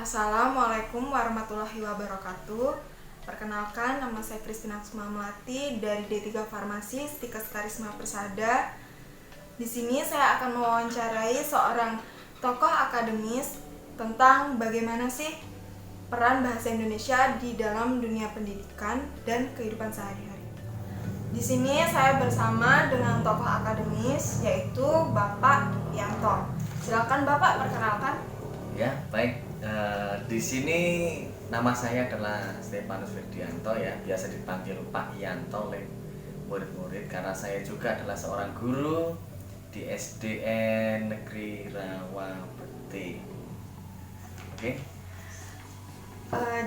Assalamualaikum warahmatullahi wabarakatuh. Perkenalkan, nama saya Kristina Kusuma Melati dari D3 Farmasi Stikes Karisma Persada. Di sini saya akan mewawancarai seorang tokoh akademis tentang bagaimana sih peran bahasa Indonesia di dalam dunia pendidikan dan kehidupan sehari-hari. Di sini saya bersama dengan tokoh akademis yaitu Bapak Yanto. Silakan Bapak perkenalkan. Ya, baik. Di sini nama saya adalah Stefanus Wirdianto, ya, biasa dipanggil Pak Yanto oleh murid-murid karena saya juga adalah seorang guru di SDN Negeri Rawabeti. Oke.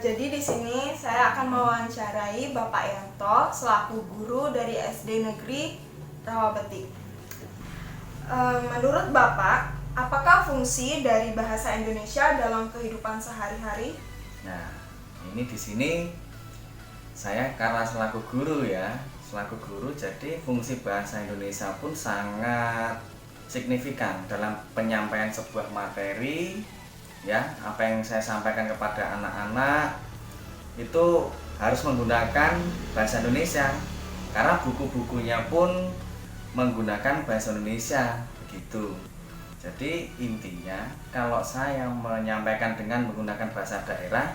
Jadi di sini saya akan mewawancarai Bapak Yanto selaku guru dari SD Negeri Rawabeti. Menurut Bapak, apakah fungsi dari bahasa Indonesia dalam kehidupan sehari-hari? Nah, ini di sini saya karena selaku guru, jadi fungsi bahasa Indonesia pun sangat signifikan dalam penyampaian sebuah materi, ya. Apa yang saya sampaikan kepada anak-anak itu harus menggunakan bahasa Indonesia karena buku-bukunya pun menggunakan bahasa Indonesia, begitu. Jadi intinya kalau saya menyampaikan dengan menggunakan bahasa daerah,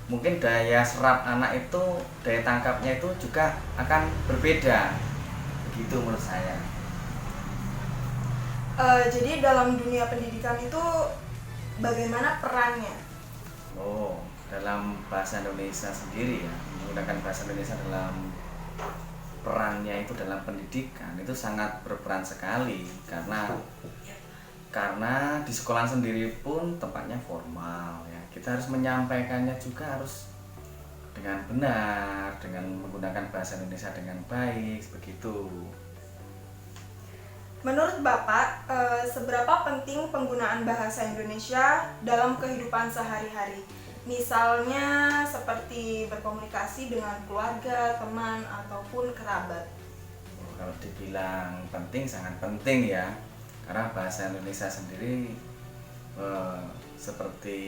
mungkin daya serap anak itu, daya tangkapnya itu juga akan berbeda, begitu menurut saya. Jadi dalam dunia pendidikan itu bagaimana perannya? Dalam bahasa Indonesia sendiri, ya, menggunakan bahasa Indonesia dalam perannya itu dalam pendidikan itu sangat berperan sekali karena di sekolah sendiri pun tempatnya formal, ya. Kita harus menyampaikannya juga harus dengan benar, dengan menggunakan bahasa Indonesia dengan baik, begitu. Menurut Bapak, seberapa penting penggunaan bahasa Indonesia dalam kehidupan sehari-hari? Misalnya seperti berkomunikasi dengan keluarga, teman, ataupun kerabat. Kalau dibilang penting, sangat penting, ya. Karena bahasa Indonesia sendiri seperti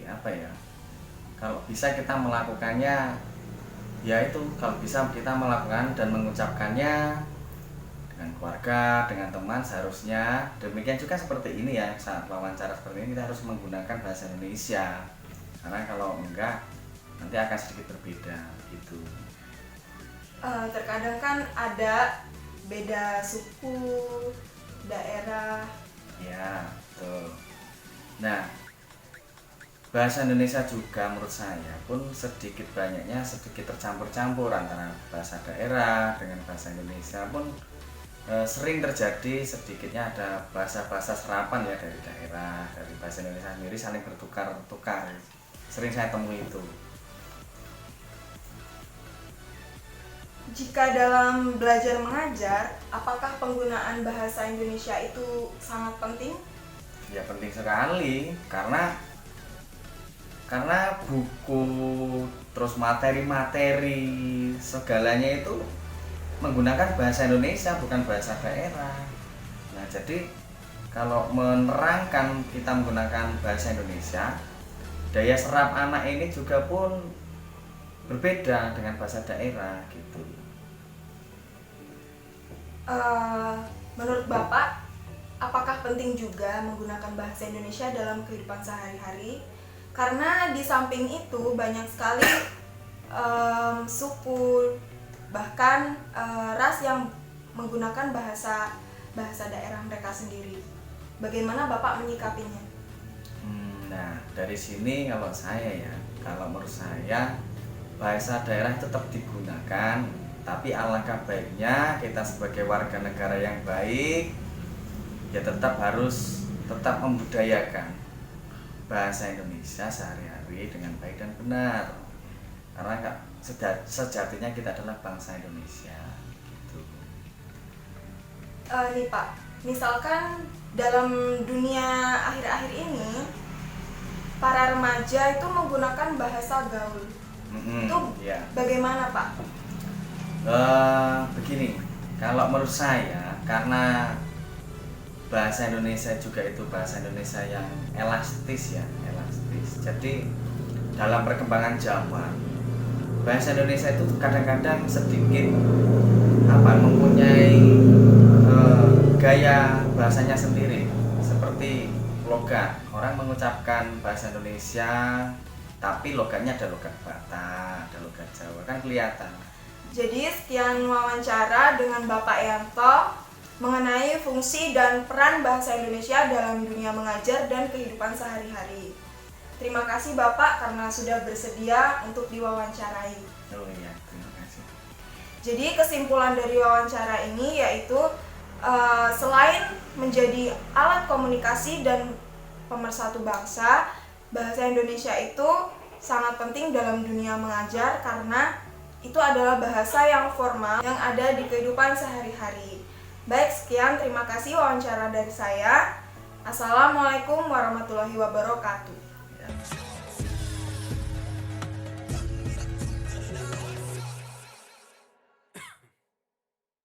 apa ya? Kalau bisa kita melakukannya, ya itu kalau bisa kita melakukan dan mengucapkannya dengan keluarga, dengan teman, seharusnya demikian juga seperti ini, ya. Saat wawancara seperti ini kita harus menggunakan bahasa Indonesia. Karena kalau enggak nanti akan sedikit berbeda, gitu. Terkadang kan ada beda suku, daerah. Ya, betul. Nah, bahasa Indonesia juga menurut saya pun sedikit tercampur-campur antara bahasa daerah dengan bahasa Indonesia pun sering terjadi, sedikitnya ada bahasa-bahasa serapan, ya, dari daerah, dari bahasa Indonesia sendiri saling bertukar-tukar. Sering saya temui itu. Jika dalam belajar mengajar, apakah penggunaan bahasa Indonesia itu sangat penting? Ya, penting sekali karena buku terus materi-materi segalanya itu menggunakan bahasa Indonesia, bukan bahasa daerah. Nah, jadi kalau menerangkan kita menggunakan bahasa Indonesia, daya serap anak ini juga pun berbeda dengan bahasa daerah, gitu. Menurut Bapak, apakah penting juga menggunakan bahasa Indonesia dalam kehidupan sehari-hari? Karena di samping itu banyak sekali suku, bahkan ras yang menggunakan bahasa daerah mereka sendiri. Bagaimana Bapak menyikapinya? Nah, dari sini kalau menurut saya bahasa daerah tetap digunakan, tapi alangkah baiknya kita sebagai warga negara yang baik ya harus tetap membudayakan bahasa Indonesia sehari-hari dengan baik dan benar. Karena sejatinya kita adalah bangsa Indonesia, gitu. Nih Pak, misalkan dalam dunia akhir-akhir ini para remaja itu menggunakan bahasa gaul. Itu ya. Bagaimana Pak? Begini, kalau menurut saya karena bahasa Indonesia juga itu bahasa Indonesia yang elastis, kritis. Jadi dalam perkembangan zaman, bahasa Indonesia itu kadang-kadang sedikit mempunyai gaya bahasanya sendiri, seperti logat. Orang mengucapkan bahasa Indonesia tapi logatnya ada logat Batak, ada logat Jawa, kan kelihatan. Jadi sekian wawancara dengan Bapak Yanto mengenai fungsi dan peran bahasa Indonesia dalam dunia mengajar dan kehidupan sehari-hari. Terima kasih Bapak karena sudah bersedia untuk diwawancarai. Oh iya, terima kasih. Jadi kesimpulan dari wawancara ini yaitu selain menjadi alat komunikasi dan pemersatu bangsa, bahasa Indonesia itu sangat penting dalam dunia mengajar karena itu adalah bahasa yang formal yang ada di kehidupan sehari-hari. Baik, sekian, terima kasih wawancara dari saya. Assalamualaikum warahmatullahi wabarakatuh.